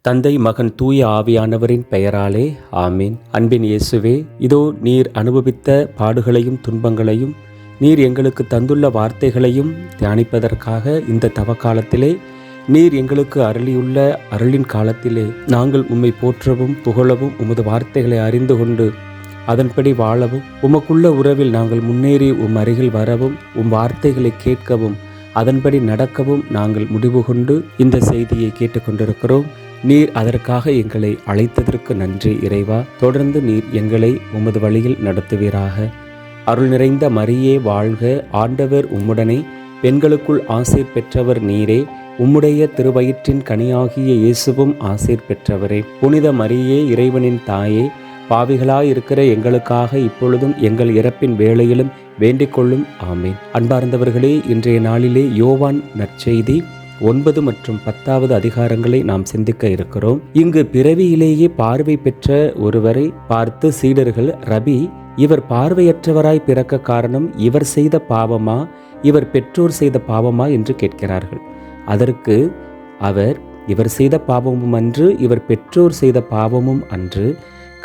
தந்தை, மகன், தூய ஆவியானவரின் பெயராலே ஆமீன். அன்பின் இயேசுவே, இதோ நீர் அனுபவித்த பாடுகளையும் துன்பங்களையும் நீர் எங்களுக்கு தந்துள்ள வார்த்தைகளையும் தியானிப்பதற்காக இந்த தவக்காலத்திலே நீர் எங்களுக்கு அருளியுள்ள அருளின் காலத்திலே நாங்கள் உம்மை போற்றவும் புகழவும் உமது வார்த்தைகளை அறிந்து கொண்டு அதன்படி வாழவும் உமக்குள்ள உறவில் நாங்கள் முன்னேறி அருகில் வரவும் வார்த்தைகளை கேட்கவும் அதன்படி நடக்கவும் நாங்கள் முடிவு கொண்டு இந்த செய்தியை கேட்டுக்கொண்டிருக்கிறோம். நீர் அதற்காக எங்களை அழைத்ததற்கு நன்றி இறைவா. தொடர்ந்து நீர் எங்களை உமது வழியில் நடத்துவீராக. அருள் நிறைந்த மரியே வாழ்க, ஆண்டவர் உம்முடனே, பெண்களுக்குள் ஆசீர் பெற்றவர் நீரே, உம்முடைய திருவயிற்றின் கனியாகிய இயேசுவும் ஆசீர் பெற்றவரே. புனித மரியே, இறைவனின் தாயே, பாவிகளாயிருக்கிற எங்களுக்காக இப்பொழுதும் எங்கள் இறப்பின் வேளையிலும் வேண்டிக் கொள்ளும். ஆமீன். அன்பார்ந்தவர்களே, இன்றைய நாளிலே யோவான் நற்செய்தி 9 மற்றும் 10 அதிகாரங்களை நாம் சிந்திக்க இருக்கிறோம். இங்கு பிறவியிலேயே பார்வை பெற்ற ஒருவரை பார்த்து சீடர்கள், ரபி, இவர் பார்வையற்றவராய் பிறக்க காரணம் இவர் செய்த பாவமா, இவர் பெற்றோர் செய்த பாவமா என்று கேட்கிறார்கள். அதற்கு அவர், இவர் செய்த பாவமும் அன்று, இவர் பெற்றோர் செய்த பாவமும் அன்று,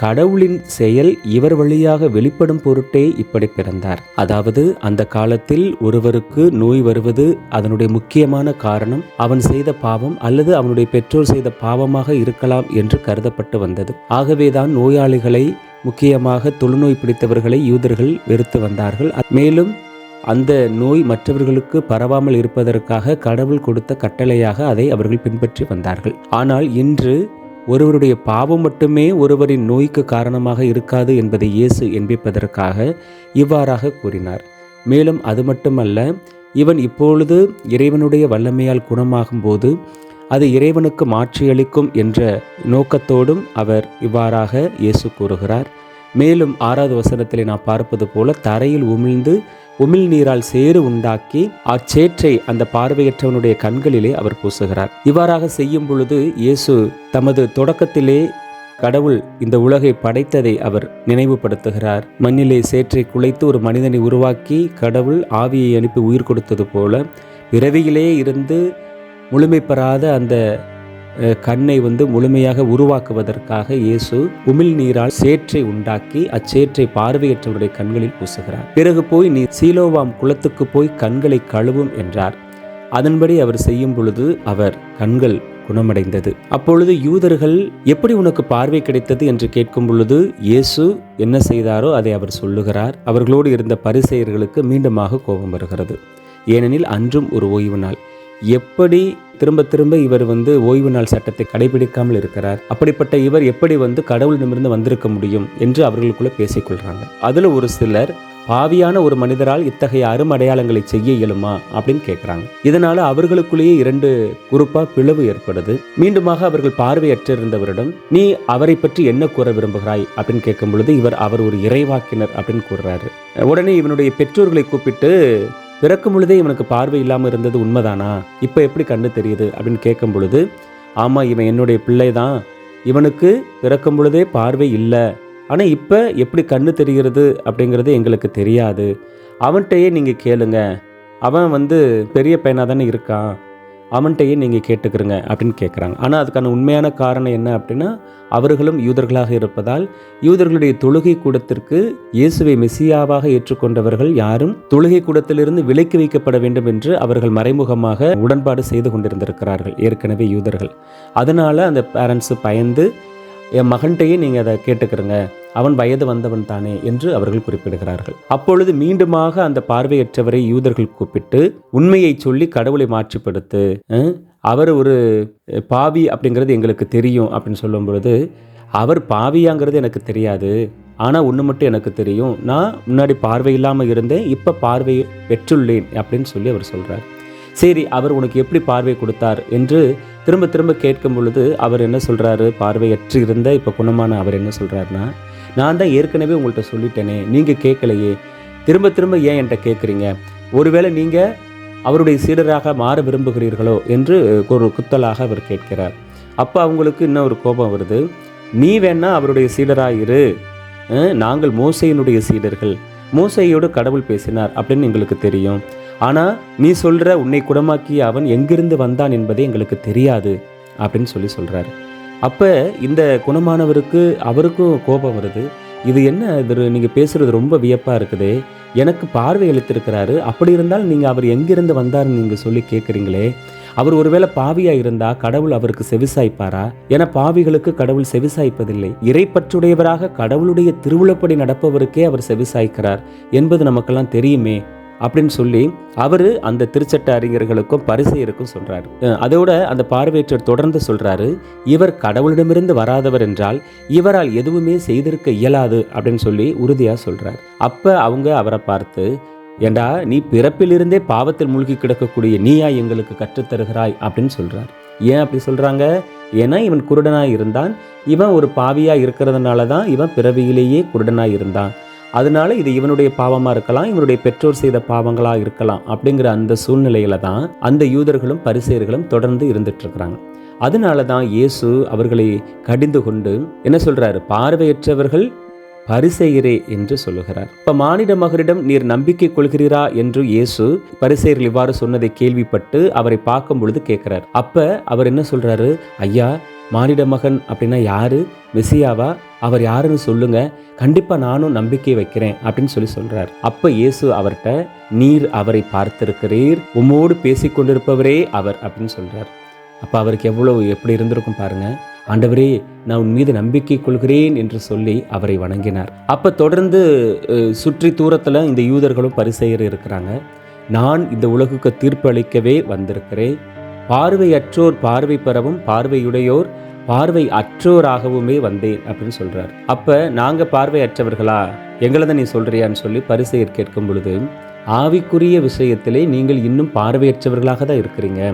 கடவுளின் செயல் இவர் வழியாக வெளிப்படும் பொருட்டே இப்படி பிறந்தார். அதாவது அந்த காலத்தில் ஒருவருக்கு நோய் வருவது அதனுடைய முக்கியமான காரணம் அவன் செய்த பாவம் அல்லது அவனுடைய பெற்றோர் செய்த பாவமாக இருக்கலாம் என்று கருதப்பட்டு வந்தது. ஆகவேதான் நோயாளிகளை, முக்கியமாக தொழுநோய் பிடித்தவர்களை யூதர்கள் வெறுத்து வந்தார்கள். மேலும் அந்த நோய் மற்றவர்களுக்கு பரவாமல் இருப்பதற்காக கடவுள் கொடுத்த கட்டளையாக அதை அவர்கள் பின்பற்றி வந்தார்கள். ஆனால் இன்று ஒருவருடைய பாவம் மட்டுமே ஒருவரின் நோய்க்கு காரணமாக இருக்காது என்பதை இயேசு என்பதற்காக இவ்வாறாக கூறினார். மேலும் அது மட்டுமல்ல, இவன் இப்பொழுது இறைவனுடைய வல்லமையால் குணமாகும் போது அது இறைவனுக்கு மாற்றியளிக்கும் என்ற நோக்கத்தோடும் அவர் இவ்வாறாக இயேசு கூறுகிறார். மேலும் 6வது வசனத்திலே நாம் பார்ப்பது போல தரையில் உமிழ்ந்து உமிழ் நீரால் சேறு உண்டாக்கி அச்சேற்றை அந்த பார்வையற்றவனுடைய கண்களிலே அவர் பூசுகிறார். இவ்வாறாக செய்யும் பொழுது இயேசு தமது தொடக்கத்திலே கடவுள் இந்த உலகை படைத்ததை அவர் நினைவுபடுத்துகிறார். மண்ணிலே சேற்றை குலைத்து ஒரு மனிதனை உருவாக்கி கடவுள் ஆவியை அனுப்பி உயிர் கொடுத்தது போல பிறவியிலே இருந்து முழுமை பெறாத அந்த கண்ணை முழுமையாக உருவாக்குவதற்காக இயேசு உமிழ் நீரால் சேற்றை உண்டாக்கி அச்சேற்றை பார்வையற்றவருடைய கண்களில் பூசுகிறார். பிறகு போய் நீ சீலோவாம் குளத்துக்கு போய் கண்களை கழுவும் என்றார். அதன்படி அவர் செய்யும் பொழுது அவர் கண்கள் குணமடைந்தது. அப்பொழுது யூதர்கள், எப்படி உனக்கு பார்வை கிடைத்தது என்று கேட்கும் பொழுது இயேசு என்ன செய்தாரோ அதை அவர் சொல்லுகிறார். அவர்களோடு இருந்த பரிசேயர்களுக்கு மீண்டுமாக கோபம் வருகிறது. ஏனெனில் அன்றும் ஒரு ஓய்வு நாள். எப்படி திரும்ப திரும்ப இவர் ஓய்வு நாள் சட்டத்தை கடைபிடிக்காமல் இருக்கிறார், அப்படிப்பட்ட இவர் எப்படி கடவுளிடமிருந்து வந்திருக்க முடியும் என்று அவர்களுக்குள்ள பேசிக்கொள்றாங்க. அதுல ஒரு சிலர், பாவியான ஒரு மனிதரால் இத்தகைய அருமடையாளங்களை செய்ய இயலுமா அப்படின்னு கேட்கிறாங்க. இதனால அவர்களுக்குள்ளேயே 2 குரூப்பா பிளவு ஏற்படுது. மீண்டுமாக அவர்கள் பார்வையற்றிருந்தவரிடம், நீ அவரை பற்றி என்ன கூற விரும்புகிறாய் அப்படின்னு கேட்கும் பொழுது அவர் ஒரு இறைவாக்கினர் அப்படின்னு கூறுறாரு. உடனே இவனுடைய பெற்றோர்களை கூப்பிட்டு, பிறக்கும் பொழுதே இவனுக்கு பார்வை இல்லாமல் இருந்தது உண்மைதானா, இப்போ எப்படி கண்ணு தெரியுது அப்படின்னு கேட்கும் பொழுது, ஆமாம், இவன் என்னுடைய பிள்ளை தான், இவனுக்கு பிறக்கும் பொழுதே பார்வை இல்லை, ஆனால் இப்போ எப்படி கண்ணு தெரிகிறது அப்படிங்கிறது எங்களுக்கு தெரியாது, அவன்கிட்டயே நீங்கள் கேளுங்க, அவன் பெரிய பையனாக தானே இருக்கான், அவன்கிட்டயே நீங்கள் கேட்டுக்கிறங்க அப்படின்னு கேட்குறாங்க. ஆனால் அதுக்கான உண்மையான காரணம் என்ன அப்படின்னா, அவர்களும் யூதர்களாக இருப்பதால் யூதர்களுடைய தொழுகை கூடத்திற்கு இயேசுவை மெசியாவாக ஏற்றுக்கொண்டவர்கள் யாரும் தொழுகை கூடத்திலிருந்து விலக்கி வைக்கப்பட வேண்டும் என்று அவர்கள் மறைமுகமாக உடன்பாடு செய்து கொண்டிருந்திருக்கிறார்கள் ஏற்கனவே யூதர்கள். அதனால அந்த பேரண்ட்ஸு பயந்து, என் மகன்கிட்டையே நீங்கள் அதை கேட்டுக்கிறங்க, அவன் வயது வந்தவன் தானே என்று அவர்கள் குறிப்பிடுகிறார்கள். அப்பொழுது மீண்டுமாக அந்த பார்வையற்றவரை யூதர்கள் கூப்பிட்டு உண்மையை சொல்லி கடவுளை மாற்றிப்படுத்து, அவர் ஒரு பாவி அப்படிங்கிறது எங்களுக்கு தெரியும் அப்படின்னு சொல்லும் பொழுது, அவர் பாவியாங்கிறது எனக்கு தெரியாது, ஆனால் ஒன்று மட்டும் எனக்கு தெரியும், நான் முன்னாடி பார்வை இல்லாமல் இருந்தேன், இப்போ பார்வை பெற்றுள்ளேன் அப்படின்னு சொல்லி அவர் சொல்கிறார். சரி, அவர் உனக்கு எப்படி பார்வை கொடுத்தார் என்று திரும்ப திரும்ப கேட்கும் பொழுது அவர் என்ன சொல்கிறாரு, பார்வையற்று இருந்த இப்போ குணமான அவர் என்ன சொல்கிறாருன்னா, நான் தான் ஏற்கனவே உங்கள்கிட்ட சொல்லிட்டேனே, நீங்கள் கேட்கலையே, திரும்ப திரும்ப ஏன் என்கிட்ட கேட்குறீங்க, ஒருவேளை நீங்கள் அவருடைய சீடராக மாற விரும்புகிறீர்களோ என்று ஒரு குத்தலாக அவர் கேட்கிறார். அப்போ அவங்களுக்கு இன்னும் ஒரு கோபம் வருது. நீ வேணா அவருடைய சீடராக இரு, நாங்கள் மோசேயினுடைய சீடர்கள், மோசேயோடு கடவுள் பேசினார் அப்படின்னு எங்களுக்கு தெரியும், ஆனால் நீ சொல்கிற உன்னை குணமாக்கிய அவன் எங்கிருந்து வந்தான் என்பதே எங்களுக்கு தெரியாது அப்படின்னு சொல்கிறாரு. அப்போ இந்த குணமானவருக்கு அவருக்கும் கோபம் வருது. இது என்ன இது, நீங்கள் பேசுகிறது ரொம்ப வியப்பாக இருக்குதே, எனக்கு பார்வை அளித்திருக்கிறாரு, அப்படி இருந்தால் நீங்கள் அவர் எங்கிருந்து வந்தார்னு நீங்கள் சொல்லி கேட்குறீங்களே, அவர் ஒருவேளை பாவியாக இருந்தால் கடவுள் அவருக்கு செவிசாய்ப்பாரா? என பாவிகளுக்கு கடவுள் செவிசாய்ப்பதில்லை, இறைப்பற்றுடையவராக கடவுளுடைய திருவுளப்படி நடப்பவருக்கே அவர் செவிசாய்க்கிறார் என்பது நமக்கெல்லாம் தெரியுமே அப்படின்னு சொல்லி அவர் அந்த திருச்சட்ட அறிஞர்களுக்கும் பரிசேயருக்கும் சொல்றாரு. அதோட அந்த பார்வையற்றவர் தொடர்ந்து சொல்றாரு, இவர் கடவுளிடமிருந்து வராதவர் என்றால் இவரால் எதுவுமே செய்திருக்க இயலாது அப்படின்னு சொல்லி உறுதியா சொல்றார். அப்ப அவங்க அவரை பார்த்து, ஏண்டா நீ பிறப்பிலிருந்தே பாவத்தில் மூழ்கி கிடக்கக்கூடிய நீயா எங்களுக்கு கற்றுத்தருகிறாய் அப்படின்னு சொல்றார். ஏன் அப்படி சொல்றாங்க? ஏன்னா இவன் குருடனாய் இருந்தான், இவன் ஒரு பாவியா இருக்கிறதுனால தான் இவன் பிறவியிலேயே குருடனாய் இருந்தான், அதனால இது இவனுடைய பாவமாக இருக்கலாம், இவனுடைய பெற்றோர் செய்த பாவங்களாக இருக்கலாம் அப்படிங்கிற அந்த சூழ்நிலையில தான் அந்த யூதர்களும் பரிசேயர்களும் தொடர்ந்து இருந்துட்டு இருக்கிறாங்க. அதனால தான் இயேசு அவர்களை கடிந்து கொண்டு என்ன சொல்றாரு? பார்வையற்றவர்கள் பரிசேயரே என்று சொல்லுகிறார். இப்ப மானிட மகனிடம் நீர் நம்பிக்கை கொள்கிறீரா என்று இயேசு பரிசேயர்கள் இவ்வாறு சொன்னதை கேள்விப்பட்டு அவரை பார்க்கும் பொழுது கேட்கிறார். அப்ப அவர் என்ன சொல்றாரு? ஐயா, மானிட மகன் அப்படின்னா யாரு? மெசியாவா? அவர் யாருன்னு சொல்லுங்க, கண்டிப்பா நானும் நம்பிக்கை வைக்கிறேன் அப்படின்னு சொல்றார். அப்ப இயேசு அவர்கிட்ட, நீர் அவரை பார்த்திருக்கிறீர், உம்மோடு பேசிக்கொண்டிருப்பவரே அவர் அப்படின்னு சொல்றார். அப்ப அவருக்கு எப்படி இருந்திருக்கும் பாருங்க. ஆண்டவரே, நான் உன் மீது நம்பிக்கை கொள்கிறேன் என்று சொல்லி அவரை வணங்கினார். அப்ப தொடர்ந்து சுற்றி தூரத்துல இந்த யூதர்களும் பரிசேயரும் இருக்கிறாங்க. நான் இந்த உலகுக்கு தீர்ப்பு அளிக்கவே வந்திருக்கிறேன், பார்வையற்றோர் பார்வை பெறவும் பார்வையுடையோர் பார்வை அற்றோராகவுமே வந்தேன் அப்படின்னு சொல்றார். அப்ப நாங்க பார்வையற்றவர்களா, எங்களை தான் நீ சொல்றியான்னு சொல்லி பரிசேயர் கேட்கும் பொழுது, ஆவிக்குரிய விஷயத்திலே நீங்கள் இன்னும் பார்வையற்றவர்களாக தான் இருக்கிறீங்க,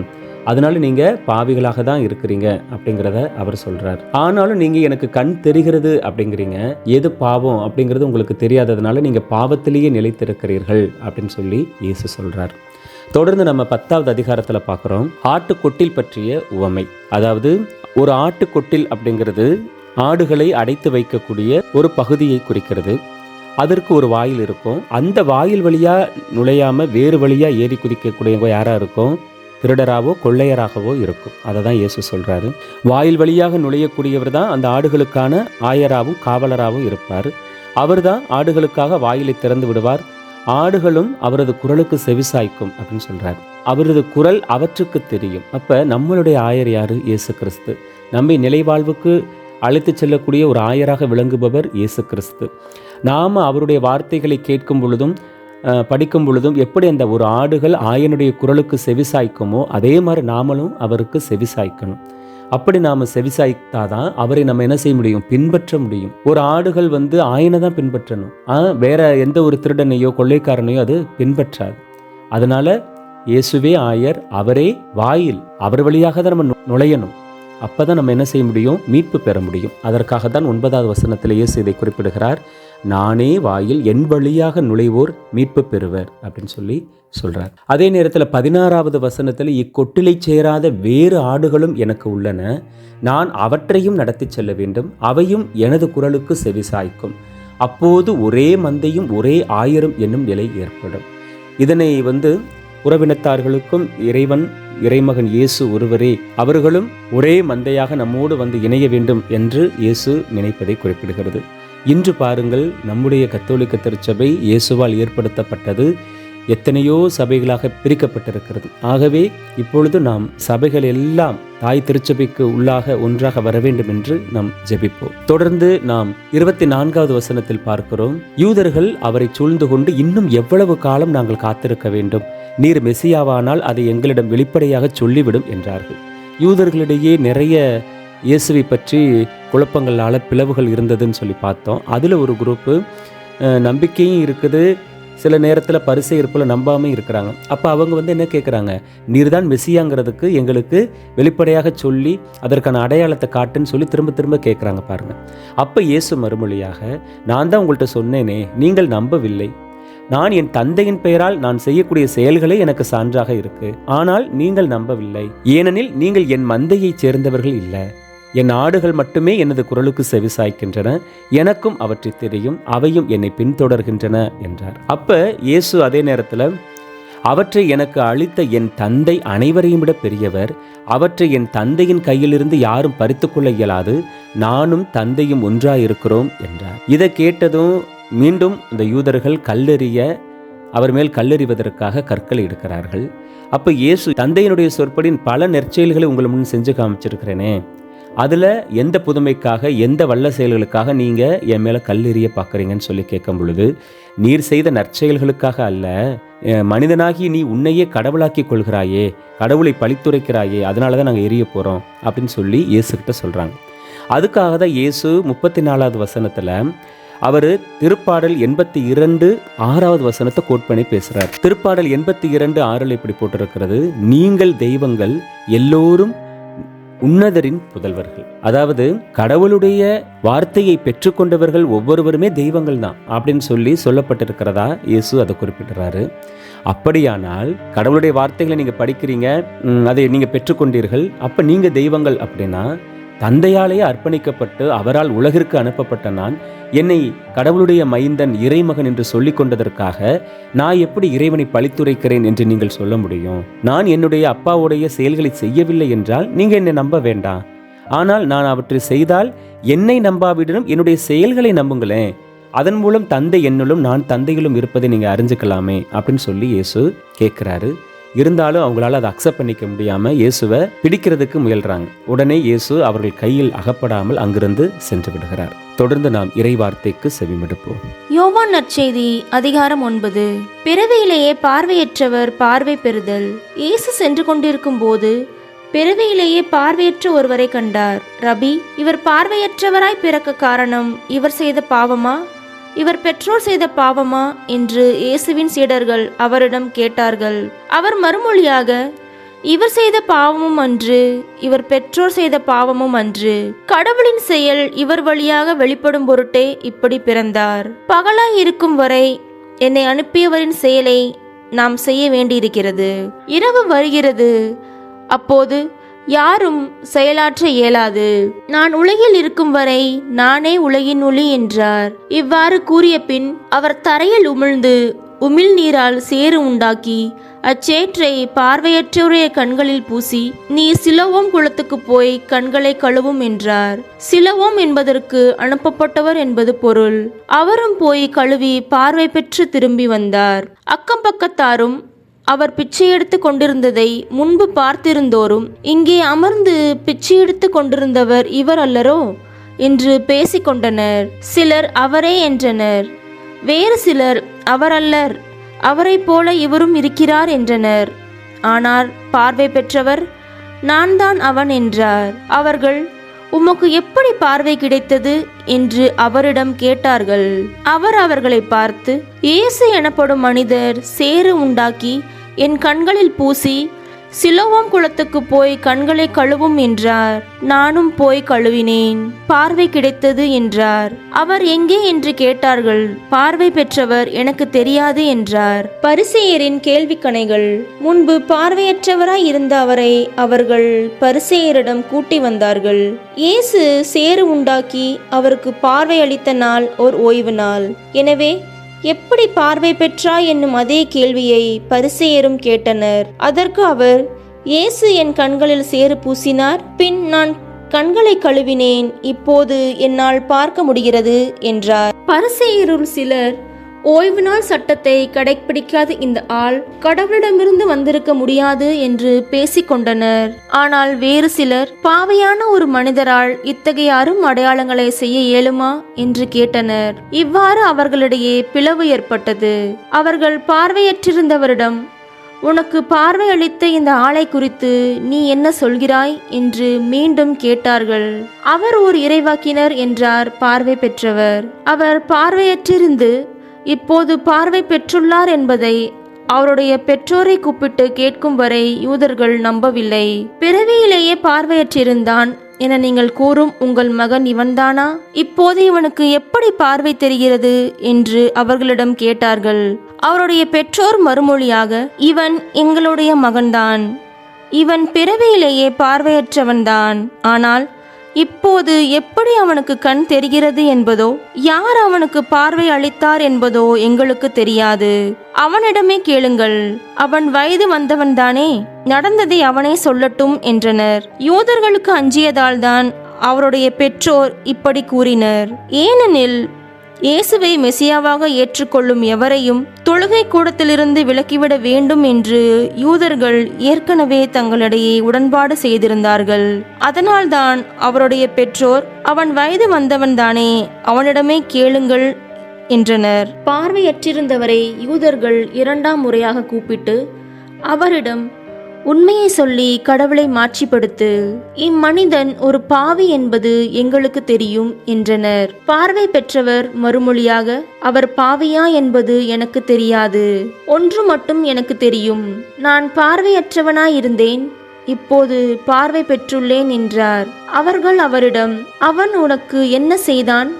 அதனால நீங்க பாவிகளாக தான் இருக்கிறீங்க அப்படிங்கிறத அவர் சொல்றார். ஆனாலும் நீங்க எனக்கு கண் தெரிகிறது அப்படிங்கிறீங்க, எது பாவம் அப்படிங்கிறது உங்களுக்கு தெரியாததுனால நீங்க பாவத்திலேயே நிலைத்திருக்கிறீர்கள் அப்படின்னு சொல்லி இயேசு சொல்றார். தொடர்ந்து நம்ம 10வது அதிகாரத்தில் பார்க்குறோம், ஆட்டுக்கொட்டில் பற்றிய உவமை. அதாவது ஒரு ஆட்டுக்கொட்டில் அப்படிங்கிறது ஆடுகளை அடைத்து வைக்கக்கூடிய ஒரு பகுதியை குறிக்கிறது. அதற்கு ஒரு வாயில் இருக்கும். அந்த வாயில் வழியா நுழையாம வேறு வழியா ஏறி குதிக்கக்கூடியவங்க யாரா இருக்கும்? திருடராகவோ கொள்ளையராகவோ இருக்கும். அதை தான் இயேசு சொல்றாரு. வாயில் வழியாக நுழையக்கூடியவர் தான் அந்த ஆடுகளுக்கான ஆயராகவும் காவலராகவும் இருப்பார். அவர் தான் ஆடுகளுக்காக வாயிலை திறந்து விடுவார், ஆடுகளும் அவரது குரலுக்கு செவிசாய்க்கும் அப்படின்னு சொல்றாரு. அவரது குரல் அவற்றுக்கு தெரியும். அப்ப நம்மளுடைய ஆயர் யாரு? இயேசு கிறிஸ்து. நம்மை நிலைவாழ்வுக்கு அழைத்து செல்லக்கூடிய ஒரு ஆயராக விளங்குபவர் இயேசு கிறிஸ்து. நாம அவருடைய வார்த்தைகளை கேட்கும் பொழுதும் படிக்கும் பொழுதும் எப்படி அந்த ஒரு ஆடுகள் ஆயனுடைய குரலுக்கு செவிசாய்க்குமோ அதே மாதிரி நாமளும் அவருக்கு செவிசாய்க்கணும். அப்படி நாம செவிசாய்த்தாதான் அவரை நம்ம என்ன செய்ய முடியும்? பின்பற்ற முடியும். ஒரு ஆடுகள் ஆயனை தான் பின்பற்றணும், வேற எந்த ஒரு திருடனையோ கொள்ளைக்காரனையோ அது பின்பற்றாது. அதனால இயேசுவே ஆயர், அவரே வாயில், அவர் வழியாக தான் நம்ம நுழையணும். அப்பதான் நம்ம என்ன செய்ய முடியும்? மீட்பு பெற முடியும். அதற்காக தான் 9வது வசனத்தில் இயேசு இதை குறிப்பிடுகிறார், நானே வாயில், என் வழியாக நுழைவோர் மீட்பு பெறுவர் அப்படின்னு சொல்லி சொல்றார். அதே நேரத்தில் 16வது வசனத்தில், இக்கொட்டிலை சேராத வேறு ஆடுகளும் எனக்கு உள்ளன, நான் அவற்றையும் நடத்தி செல்ல வேண்டும், அவையும் எனது குரலுக்கு செவிசாய்க்கும், அப்போது ஒரே மந்தையும் ஒரே ஆயரும் என்னும் நிலை ஏற்படும். இதனை உறவினத்தார்களுக்கும் இறைமகன் இயேசு ஒருவரே, அவர்களும் ஒரே மந்தையாக நம்மோடு இணைய வேண்டும் என்று இயேசு நினைப்பதை குறிப்பிடுகிறது. இன்று பாருங்கள், நம்முடைய கத்தோலிக்க திருச்சபை இயேசுவால் ஏற்படுத்தப்பட்டது, எத்தனையோ சபைகளாக பிரிக்கப்பட்டிருக்கிறது. ஆகவே இப்பொழுது நாம் சபைகள் எல்லாம் தாய் திருச்சபைக்கு உள்ளாக ஒன்றாக வர வேண்டும் என்று நாம் ஜெபிப்போம். தொடர்ந்து நாம் 24வது வசனத்தில் பார்க்கிறோம், யூதர்கள் அவரை சூழ்ந்து கொண்டு, இன்னும் எவ்வளவு காலம் நாங்கள் காத்திருக்க வேண்டும்? நீர் மெசியாவானால் அதை எங்களிடம் வெளிப்படையாக சொல்லிவிடும் என்றார்கள். யூதர்களிடையே நிறைய இயேசுவை பற்றி குழப்பங்களால் பிளவுகள் இருந்ததுன்னு சொல்லி பார்த்தோம். அதில் ஒரு குரூப்பு நம்பிக்கையும் இருக்குது, சில நேரத்தில் பரிசேயர் போல நம்பாமல் இருக்கிறாங்க. அப்போ அவங்க என்ன கேட்குறாங்க? நீர் தான் மெசியாங்கிறதுக்கு எங்களுக்கு வெளிப்படையாக சொல்லி அதற்கான அடையாளத்தை காட்டுன்னு சொல்லி திரும்ப திரும்ப கேட்குறாங்க பாருங்க. அப்போ இயேசு மறுமொழியாக, நான் தான் உங்கள்கிட்ட சொன்னேனே, நீங்கள் நம்பவில்லை. நான் என் தந்தையின் பெயரால் நான் செய்யக்கூடிய செயல்களே எனக்கு சான்றாக இருக்கு, ஆனால் நீங்கள் நம்பவில்லை. ஏனெனில் நீங்கள் என் மந்தையைச் சேர்ந்தவர்கள் இல்லை. என் ஆடுகள் மட்டுமே எனது குரலுக்கு செவிசாய்க்கின்றன, எனக்கும் அவற்றை தெரியும், அவையும் என்னை பின்தொடர்கின்றன என்றார். அப்ப இயேசு அதே நேரத்தில் அவற்றை எனக்கு அளித்த என் தந்தை அனைவரையும் விட பெரியவர். அவற்றை என் தந்தையின் கையிலிருந்து யாரும் பறித்துக்கொள்ள இயலாது. நானும் தந்தையும் ஒன்றாயிருக்கிறோம் என்றார். இதை கேட்டதும் மீண்டும் இந்த யூதர்கள் அவர் மேல் கல்லெறிவதற்காக கற்களை எடுக்கிறார்கள். அப்போ இயேசு, தந்தையினுடைய சொற்படி பல நற்செயல்களை உங்களை முன் செஞ்சு காமிச்சிருக்கிறேனே, அதில் எந்த புதுமைக்காக, எந்த வல்ல செயல்களுக்காக நீங்கள் என் மேலே கல்லெறிய பார்க்குறீங்கன்னு சொல்லி கேட்கும் பொழுது, நீர் செய்த நற்செயல்களுக்காக அல்ல, மனிதனாகி நீ உன்னையே கடவுளாக்கி கொள்கிறாயே, கடவுளை பழித்துரைக்கிறாயே, அதனால தான் நாங்கள் எரிய போகிறோம் அப்படின்னு சொல்லி இயேசுக்கிட்ட சொல்கிறாங்க. அதுக்காக தான் இயேசு 34வது வசனத்தில் அவர் திருப்பாடல் 82:6 வசனத்தை கோட் பண்ணி பேசுகிறார். திருப்பாடல் 82:6 இப்படி போட்டிருக்கிறது, நீங்கள் தெய்வங்கள் எல்லோரும் உன்னதரின் புதல்வர்கள். அதாவது கடவுளுடைய வார்த்தையை பெற்றுக்கொண்டவர்கள் ஒவ்வொருவருமே தெய்வங்கள் தான் அப்படின்னு சொல்லி சொல்லப்பட்டிருக்கிறதா இயேசு அதை குறிப்பிடுறாரு. அப்படியானால் கடவுளுடைய வார்த்தைகளை நீங்கள் படிக்கிறீங்க, அதை நீங்கள் பெற்றுக்கொண்டீர்கள், அப்போ நீங்கள் தெய்வங்கள் அப்படின்னா, தந்தையாலேயே அர்ப்பணிக்கப்பட்டு அவரால் உலகிற்கு அனுப்பப்பட்ட நான் என்னை கடவுளுடைய மைந்தன், இறைமகன் என்று சொல்லிக் கொண்டதற்காக நான் எப்படி இறைவனை பழித்துரைக்கிறேன் என்று நீங்கள் சொல்ல முடியும்? நான் என்னுடைய அப்பாவுடைய செயல்களை செய்யவில்லை என்றால் நீங்கள் என்னை நம்ப வேண்டாம். ஆனால் நான் அவற்றை செய்தால் என்னை நம்பாவிடனும் என்னுடைய செயல்களை நம்புங்களேன். அதன் மூலம் தந்தை என்னிலும் நான் தந்தையிலும் இருப்பதை நீங்கள் அறிஞ்சுக்கலாமே அப்படின்னு சொல்லி இயேசு கேட்குறாரு. இருந்தாலும் அவங்களால அதை அக்செப்ட் பண்ணிக்க முடியாமல் இயேசுவை பிடிக்கிறதுக்கு முயல்றாங்க. உடனே இயேசு அவர்கள் கையில் அகப்படாமல் அங்கிருந்து சென்று விடுகிறார். தொடர்ந்து நாம் இறை வார்த்தைக்கு செவிமடுப்போம். யோவான் நற்செய்தி அதிகாரம் 9. பிறவியிலேயே பார்வையற்றவர் பார்வை பெறுதல். இயேசு சென்று கொண்டிருக்கும் போது பிறவியிலேயே பார்வையற்ற ஒருவரை கண்டார். ரபி, இவர் பார்வையற்றவராய் பிறக்க காரணம் இவர் செய்த பாவமா, இவர் பெற்றோர் செய்த பாவமா என்று இயேசுவின் சீடர்கள் அவரிடம் கேட்டார்கள். அவர் மறுமொழியாக, இவர் செய்த பாவமும் அன்று, இவர் பெற்றோர் செய்த பாவமும் அன்று, கடவுளின் செயல் இவர் வழியாக வெளிப்படும் பொருட்டே இப்படி பிறந்தார். பகலாய் இருக்கும் வரை என்னை அனுப்பியவரின் செயலை நாம் செய்ய வேண்டியிருக்கிறது. இரவு வருகிறது, அப்போது யாரும் செயலாற்ற இயலாது. நான் உலகில் இருக்கும் வரை நானே உலகின் ஒளி என்றார். இவ்வாறு கூறிய பின் அவர் தரையில் உமிழ்ந்து உமிழ்நீரால் சேறு உண்டாக்கி அச்சேற்றை பார்வையற்றோருடைய கண்களில் பூசி, நீ சிலோவோம் குளத்துக்கு போய் கண்களை கழுவும் என்றார். சிலோவோம் என்பதற்கு அனுப்பப்பட்டவர் என்பது பொருள். அவரும் போய் கழுவி பார்வை பெற்று திரும்பி வந்தார். அக்கம் பக்கத்தாரும் அவர் பிச்சையெடுத்து கொண்டிருந்ததை முன்பு பார்த்திருந்தோரும், இங்கே அமர்ந்து பிச்சையெடுத்து கொண்டிருந்தவர் இவர் அல்லரோ என்று பேசிக்கொண்டனர். சிலர் அவரே என்றனர். வேறு சிலர் அவர் அல்லர், அவரை போல இவரும் இருக்கிறார் என்றனர். ஆனால் பார்வை பெற்றவர், நான் தான் அவன் என்றார். அவர்கள், உமக்கு எப்படி பார்வை கிடைத்தது என்று அவரிடம் கேட்டார்கள். அவர் அவர்களை பார்த்து, இயேசு எனப்படும் மனிதர் சேறு உண்டாக்கி என் கண்களில் பூசி, சிலோவாம் குளத்துக்கு போய் கண்களை கழுவும் என்றார். நானும் போய் கழுவினேன், பார்வை கிடைத்தது என்றார். அவர் எங்கே என்று கேட்டார்கள். பார்வை பெற்றவர் எனக்கு தெரியாது என்றார். பரிசேயரின் கேள்விக்கணைகள். முன்பு பார்வையற்றவராய் இருந்த அவரை அவர்கள் பரிசேயரிடம் கூட்டி வந்தார்கள். இயேசு சேறு உண்டாக்கி அவருக்கு பார்வை அளித்த நாள் ஓர் ஓய்வு நாள். எனவே எப்படி பார்வை பெற்றாய் என்னும் அதே கேள்வியை பரிசேயரும் கேட்டனர். அதற்கு அவர், இயேசு என் கண்களில் சேறு பூசினார், பின் நான் கண்களை கழுவினேன், இப்போது என்னால் பார்க்க முடிகிறது என்றார். பரிசேயருள் சிலர், ஓய்வு நாள் சட்டத்தை கடைபிடிக்காத இந்த ஆள் கடவுளிடமிருந்து வந்திருக்க முடியாது என்று பேசிக்கொண்டனர். ஆனால் வேறு சிலர், பாவையான ஒரு மனிதரால் இத்தகைய அரும் அடையாளங்களை செய்ய இயலுமா என்று கேட்டனர். இவ்வாறு அவர்களிடையே பிளவு ஏற்பட்டது. அவர்கள் பார்வையற்றிருந்தவரிடம், உனக்கு பார்வை அளித்த இந்த ஆளை குறித்து நீ என்ன சொல்கிறாய் என்று மீண்டும் கேட்டார்கள். அவர் ஓர் இறைவாக்கினர் என்றார் பார்வை பெற்றவர். அவர் பார்வையற்றிருந்து இப்போது பார்வை பெற்றுள்ளார் என்பதை அவருடைய பெற்றோரை கூப்பிட்டு கேட்கும் வரை யூதர்கள் நம்பவில்லை. பிறவியிலேயே பார்வையற்றிருந்தான் என நீங்கள் கூறும் உங்கள் மகன் இவன்தானா? இப்போது இவனுக்கு எப்படி பார்வை தெரிகிறது என்று அவர்களிடம் கேட்டார்கள். அவருடைய பெற்றோர் மறுமொழியாக, இவன் எங்களுடைய மகன்தான், இவன் பிறவியிலேயே பார்வையற்றவன்தான். ஆனால் இப்போது எப்படி அவனுக்கு கண் தெரிகிறது என்பதோ, யார் அவனுக்கு பார்வை அளித்தார் என்பதோ எங்களுக்கு தெரியாது. அவனிடமே கேளுங்கள், அவன் வயது வந்தவன்தானே, நடந்ததை அவனே சொல்லட்டும் என்றனர். யூதர்களுக்கு அஞ்சியதால்தான் அவருடைய பெற்றோர் இப்படி கூறினர். ஏனெனில் இயேசுவை மெசியாவாக ஏற்றுக்கொள்ளும் எவரையும் தொழுகை கூடத்திலிருந்து விலக்கிவிட வேண்டும் என்று யூதர்கள் ஏற்கனவே தங்களிடையே உடன்பாடு செய்திருந்தார்கள். அதனால்தான் அவருடைய பெற்றோர், அவன் வயது வந்தவன்தானே, அவனிடமே கேளுங்கள் என்றனர். பார்வையற்றிருந்தவரை யூதர்கள் 2ஆம் முறையாக கூப்பிட்டு அவரிடம், உண்மையை சொல்லி கடவுளை மாட்சிப்படுத்து, இம்மனிதன் ஒரு பாவி என்பது எங்களுக்கு தெரியும் என்றனர். பார்வை பெற்றவர் மறுமொழியாக, அவர் பாவியா என்பது எனக்கு தெரியாது. ஒன்று மட்டும் எனக்கு தெரியும், நான் பார்வையற்றவனாயிருந்தேன், இப்போது பார்வை பெற்றுள்ளேன் என்றார். அவர்கள் அவரிடம், அவன் உனக்கு என்ன செய்தான்,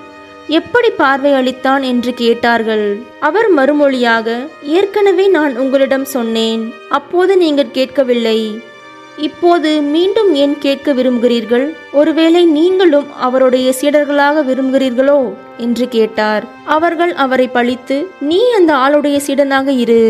எப்படி பார்வை அளித்தான் என்று கேட்டார்கள். அவர் மறுமொழியாக, ஏற்கனவே நான் உங்களிடம் சொன்னேன், அப்போது நீங்கள் கேட்கவில்லை. இப்போது மீண்டும் ஏன் கேட்க விரும்புகிறீர்கள்? ஒருவேளை நீங்களும் அவருடைய சீடர்களாக விரும்புகிறீர்களோ என்று கேட்டார். அவர்கள் அவரை பழித்து, நீ அந்த ஆளுடைய சீடனாக இரு,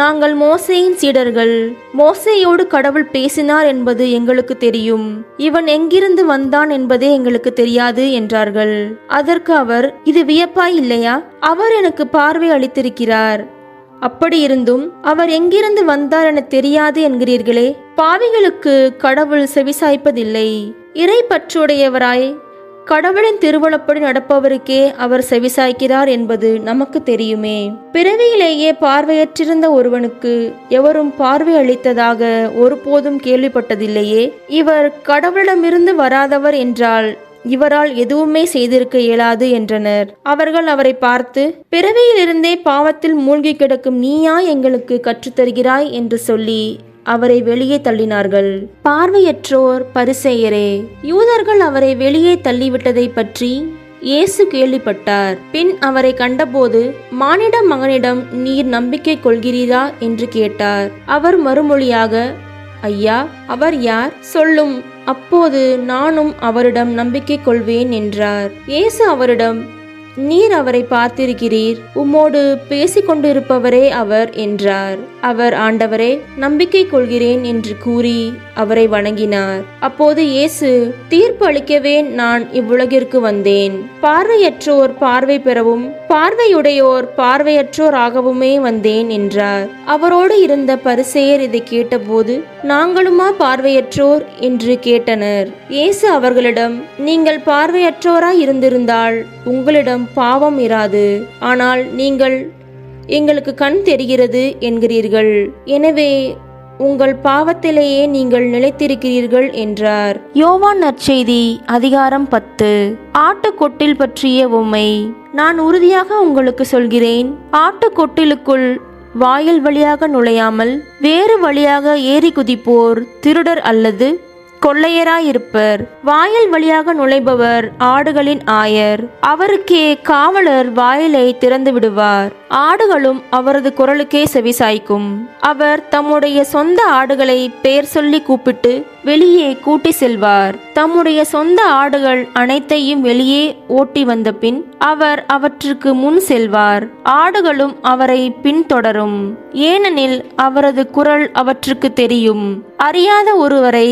நாங்கள் மோசேயின் சீடர்கள். மோசேயோடு கடவுள் பேசினார் என்பது எங்களுக்கு தெரியும், இவன் எங்கிருந்து வந்தான் என்பதே எங்களுக்கு தெரியாது என்றார்கள். அதற்கு அவர், இது வியப்பாய் இல்லையா? அவர் எனக்கு பார்வை அளித்திருக்கிறார். அப்படியிருந்தும் அவர் எங்கிருந்து வந்தார் என தெரியாது என்கிறீர்களே. பாவிகளுக்கு கடவுள் செவிசாய்ப்பதில்லை. இறை பற்றுடையவராய் கடவுளின் திருவுளப்படி நடப்பவருக்கே அவர் செவிசாய்க்கிறார் என்பது நமக்கு தெரியுமே. பிறவியிலேயே பார்வையற்றிருந்த ஒருவனுக்கு எவரும் பார்வை அளித்ததாக ஒருபோதும் கேள்விப்பட்டதில்லையே. இவர் கடவுளிடமிருந்து வராதவர் என்றால் இவரால் எதுவுமே செய்திருக்க இயலாது என்றனர். அவர்கள் அவரை பார்த்து, பிறவியிலிருந்தே பாவத்தில் மூழ்கி கிடக்கும் நீயா எங்களுக்கு கற்றுத்தருகிறாய் என்று சொல்லி அவரை வெளியே தள்ளினார்கள். பார்வையற்றோர் பரிசேயரே. யூதர்கள் அவரை வெளியே தள்ளிவிட்டதை பற்றி இயேசு கேள்விப்பட்டார். பின் அவரை கண்டபோது, மானிட மகனிடம் நீர் நம்பிக்கை கொள்கிறீரா என்று கேட்டார். அவர் மறுமொழியாக, ஐயா, அவர் யார்? சொல்லும், அப்போது நானும் அவரிடம் நம்பிக்கை கொள்வேன் என்றார். இயேசு அவரிடம், நீர் அவரை பார்த்திருக்கிறீர், உம்மோடு பேசிக்கொண்டிருப்பவரே அவர் என்றார். அவர், ஆண்டவரே, நம்பிக்கை கொள்கிறேன் என்று கூறி அவரை வணங்கினார். அப்போது இயேசு, தீர்ப்பு அளிக்கவே நான் இவ்வுலகிற்கு வந்தேன், பார்வையற்றோர் பார்வை பெறவும் பார்வையுடையோர் பார்வையற்றோர் ஆகவுமே வந்தேன் என்றார். அவரோடு இருந்த பரிசேயர் இதை கேட்டபோது, நாங்களுமா பார்வையற்றோர் என்று கேட்டனர். இயேசு அவர்களிடம், நீங்கள் பார்வையற்றோராய் இருந்திருந்தால் உங்களிடம் பாவம் இராது. ஆனால் நீங்கள் எங்களுக்கு கண் தெரிகிறது என்கிறீர்கள், எனவே உங்கள் பாவத்திலேயே நீங்கள் நிலைத்திருக்கிறீர்கள் என்றார். யோவான் நற்செய்தி அதிகாரம் 10. ஆட்டுக்கொட்டில் பற்றிய உம்மை. நான் உறுதியாக உங்களுக்கு சொல்கிறேன், ஆட்டுக்கொட்டிலுக்குள் வாயில் வழியாக நுழையாமல் வேறு வழியாக ஏறி குதிப்போர் திருடர் அல்லது கொள்ளையராயிருப்பர். வாயில் வழியாக நுழைபவர் ஆடுகளின் ஆயர். அவருக்கே காவலர் வாயிலை திறந்து விடுவார். ஆடுகளும் அவரது குரலுக்கே செவிசாய்க்கும். அவர் தம்முடைய சொந்த ஆடுகளை பெயர் சொல்லி கூப்பிட்டு வெளியே கூட்டி செல்வார். தம்முடைய சொந்த ஆடுகள் அனைத்தையும் வெளியே ஓட்டி வந்த பின் அவர் அவற்றுக்கு முன் செல்வார். ஆடுகளும் அவரை பின்தொடரும், ஏனெனில் அவரது குரல் அவற்றுக்கு தெரியும். அறியாத ஒருவரை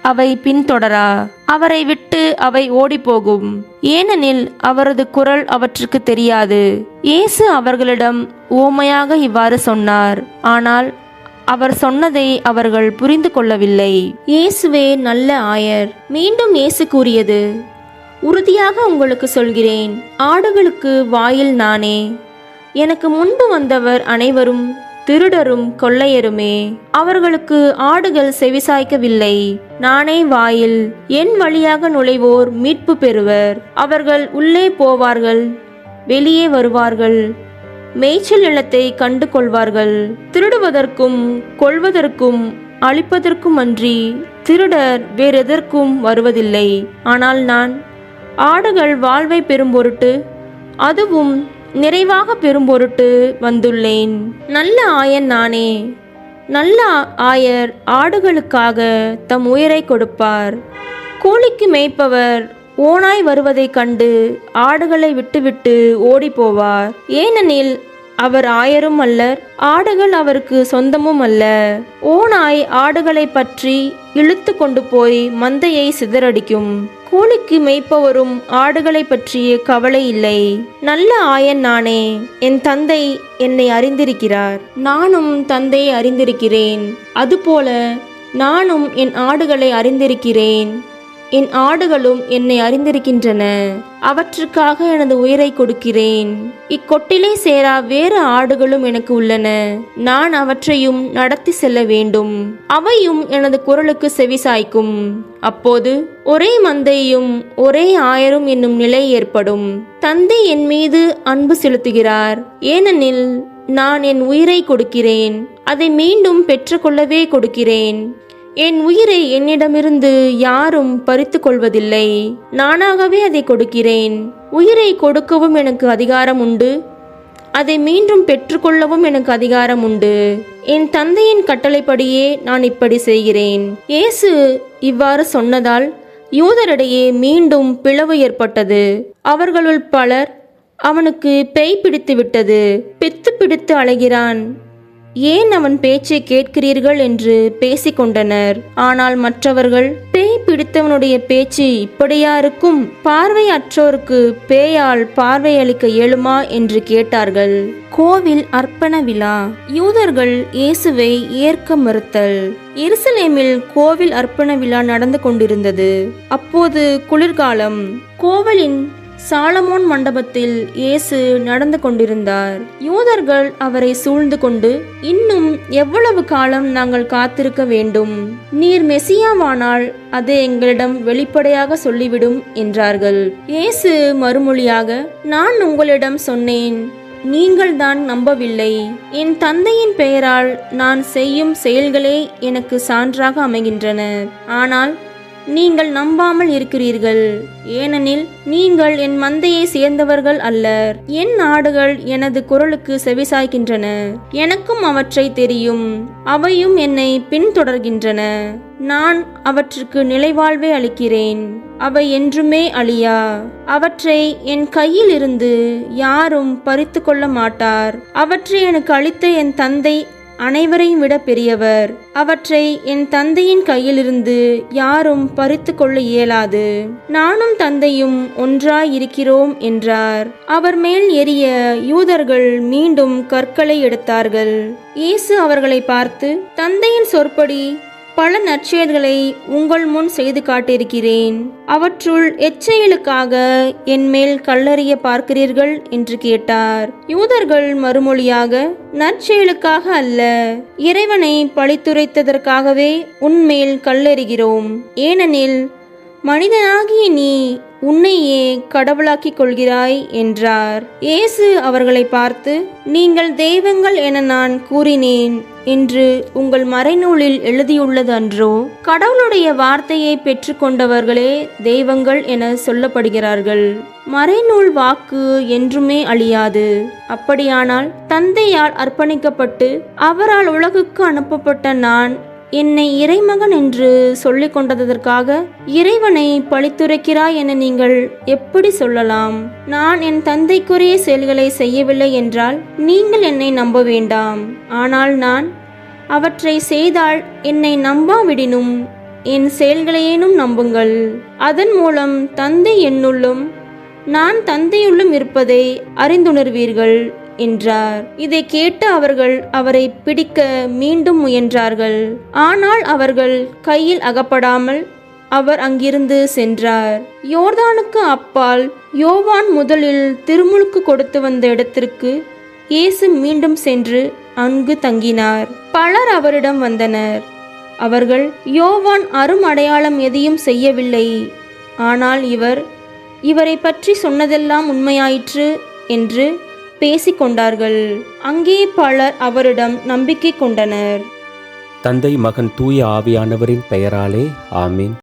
அவை பின்தொடரா, அவரை விட்டு அவை ஓடிப்போகும், ஏனெனில் அவரது குரல் அவற்றுக்கு தெரியாது. இயேசு அவர்களிடம் உவமையாக இவ்வாறு சொன்னார், ஆனால் அவர் சொன்னதை அவர்கள் புரிந்து கொள்ளவில்லை. இயேசுவே நல்ல ஆயர். மீண்டும் இயேசு கூறியது, உறுதியாக உங்களுக்கு சொல்கிறேன், ஆடுகளுக்கு வாயில் நானே. எனக்கு முன்பு வந்தவர் அனைவரும் திருடரும் கொள்ளையருமே. அவர்களுக்கு ஆடுகள் செவிசாய்க்கவில்லை. நானே வாயில். என் வழியாக நுழைவோர் மீட்பு பெறுவர். அவர்கள் உள்ளே போவார்கள், வெளியே வருவார்கள், மேய்ச்சல் நிலத்தை கண்டு கொள்வார்கள். திருடுவதற்கும் கொள்வதற்கும் அழிப்பதற்கும் அன்றி திருடர் வேறெதற்கும் வருவதில்லை. ஆனால் நான் ஆடுகள் வாழ்வை பெறும் பொருட்டு, அதுவும் நிறைவாக பெறும் பொருட்டு வந்துள்ளேன். நல்ல ஆயன் நானே. நல்ல ஆயர் ஆடுகளுக்காக தம் உயிரை கொடுப்பார். கூலிக்கு மேய்ப்பவர் ஓநாய் வருவதைக் கண்டு ஆடுகளை விட்டுவிட்டு ஓடிப்போவார். ஏனெனில் அவர் ஆயரும் அல்லர், ஆடுகள் அவருக்கு சொந்தமும் அல்ல. ஓநாய் ஆடுகளை பற்றி இழுத்து கொண்டு போய் மந்தையை சிதறடிக்கும். கூலிக்கு மேய்ப்பவரும் ஆடுகளை பற்றிய கவலை இல்லை. நல்ல ஆயன் நானே, என் தந்தை என்னை அறிந்திருக்கிறார், நானும் தந்தையை அறிந்திருக்கிறேன். அதுபோல நானும் என் ஆடுகளை அறிந்திருக்கிறேன், என் ஆடுகளும் என்னை அறிந்திருக்கின்றன. அவற்றுக்காக எனது உயிரை கொடுக்கிறேன். இக்கொட்டிலே சேரா வேறு ஆடுகளும் எனக்கு உள்ளன. நான் அவற்றையும் நடத்தி செல்ல வேண்டும். அவையும் எனது குரலுக்கு செவிசாய்க்கும். அப்போது ஒரே மந்தையும் ஒரே ஆயரும் என்னும் நிலை ஏற்படும். தந்தை என் மீது அன்பு செலுத்துகிறார், ஏனெனில் நான் என் உயிரை கொடுக்கிறேன். அதை மீண்டும் பெற்றுக்கொள்ளவே கொடுக்கிறேன். என் உயிரை என்னிடமிருந்து யாரும் பறித்து கொள்வதில்லை. நானாகவே அதை கொடுக்கிறேன். உயிரை கொடுக்கவும் எனக்கு அதிகாரம் உண்டு, அதை மீண்டும் பெற்றுக்கொள்ளவும் எனக்கு அதிகாரம் உண்டு. என் தந்தையின் கட்டளைப்படியே நான் இப்படி செய்கிறேன். இயேசு இவ்வாறு சொன்னதால் யூதரிடையே மீண்டும் பிளவு ஏற்பட்டது. அவர்களுள் பலர், அவனுக்கு பேய் பிடித்து விட்டது, பித்து பிடித்து அலைகிறான், ஏன் அவன் பேச்சை கேட்கிறீர்கள் என்று பேசிக்கொண்டனர். ஆனால் மற்றவர்கள், பேய் பிடித்தவனுடைய பேச்சு இப்படியா இருக்கும்? பார்வையற்றோருக்கு பேயால் பார்வையளிக்க இயலுமா என்று கேட்டார்கள். கோவில் அர்ப்பண விழா. யூதர்கள் இயேசுவை ஏற்க மறுத்தல். எருசலேமில் கோவில் அர்ப்பண விழா நடந்து கொண்டிருந்தது. அப்போது குளிர்காலம். கோவிலின் சாலமோன் மண்டபத்தில் இயேசு நடந்து கொண்டிருந்தார். யூதர்கள் அவரை சூழ்ந்து கொண்டு, இன்னும் எவ்வளவு காலம் நாங்கள் காத்திருக்க வேண்டும்? நீர் மெசியாவானால் அதை எங்களிடம் வெளிப்படையாக சொல்லிவிடும் என்றார்கள். இயேசு மறுமொழியாக, நான் உங்களிடம் சொன்னேன், நீங்கள் தான் நம்பவில்லை. என் தந்தையின் பெயரால் நான் செய்யும் செயல்களே எனக்கு சான்றாக அமைகின்றன. ஆனால் நீங்கள் நம்பாமல் இருக்கிறீர்கள். ஏனெனில் நீங்கள் என் மந்தையை சேர்ந்தவர்கள் அல்லர். என் ஆடுகள் எனது குரலுக்கு செவிசாய்க்கின்றன. எனக்கும் அவற்றை தெரியும், அவையும் என்னை பின்தொடர்கின்றன. நான் அவற்றுக்கு நிலைவாழ்வை அளிக்கிறேன். அவை என்றுமே அழியா. அவற்றை என் கையில் இருந்து யாரும் பறித்து கொள்ள மாட்டார். அவற்றை எனக்கு அளித்த என் தந்தை அனைவரையும் விட பெரியவர். அவற்றை என் தந்தையின் கையிலிருந்து யாரும் பறித்து கொள்ள இயலாது. நானும் தந்தையும் ஒன்றாய் இருக்கிறோம் என்றார். அவர் மேல் எரிய யூதர்கள் மீண்டும் கற்களை எடுத்தார்கள். இயேசு அவர்களை பார்த்து, தந்தையின் சொற்படி பல நற்செயல்களை உங்கள் முன் செய்து காட்டியிருக்கிறேன். அவற்றுள் எச்செயலுக்காக என் மேல் கல்லறிய பார்க்கிறீர்கள் என்று கேட்டார். யூதர்கள் மறுமொழியாக, நற்செயலுக்காக அல்ல, இறைவனை பழித்துரைத்ததற்காகவே உன்மேல் கல்லெறிகிறோம். ஏனெனில் மனிதனாகிய நீ உன்னையே கடவுளாக்கிக் கொள்கிறாய் என்றார். இயேசு அவர்களை பார்த்து, நீங்கள் தெய்வங்கள் என நான் கூறினேன் என்று உங்கள் மறைநூலில் எழுதியுள்ளது அன்றோ? கடவுளுடைய வார்த்தையை பெற்றுக்கொண்டவர்களே தெய்வங்கள் என சொல்லப்படுகிறார்கள். மறைநூல் வாக்கு என்றுமே அழியாது. அப்படியானால் தந்தையால் அர்ப்பணிக்கப்பட்டு அவரால் உலகுக்கு அனுப்பப்பட்ட நான் என்னை இறைமகன் என்று சொல்லிக் கொண்டதற்காக இறைவனை பழித்துரைக்கிறாய் என நீங்கள் எப்படி சொல்லலாம்? நான் என் தந்தைக்குரிய செயல்களை செய்யவில்லை என்றால் நீங்கள் என்னை நம்ப வேண்டாம். ஆனால் நான் அவற்றை செய்தால் என்னை நம்பாவிடினும் என் செயல்களையேனும் நம்புங்கள். அதன் மூலம் தந்தை என்னுள்ளும் நான் தந்தையுள்ளும் இருப்பதை அறிந்துணர்வீர்கள் என்றார். இதை கேட்டு அவர்கள் அவரை பிடிக்க மீண்டும் முயன்றார்கள். ஆனால் அவர்கள் கையில் அகப்படாமல் அவர் அங்கிருந்து சென்றார். யோர்தானுக்கு அப்பால் யோவான் முதலில் திருமுழுக்கு கொடுத்து வந்த இடத்திற்கு இயேசு மீண்டும் சென்று அங்கு தங்கினார். பலர் அவரிடம் வந்தனர். அவர்கள், யோவான் அரும் அடையாளம் எதையும் செய்யவில்லை, ஆனால் இவரை பற்றி சொன்னதெல்லாம் உண்மையாயிற்று என்று பேசிக்கொண்டார்கள். அங்கே பலர் அவரிடம் நம்பிக்கை கொண்டனர். தந்தை, மகன், தூய ஆவியானவரின் பெயராலே ஆமீன்.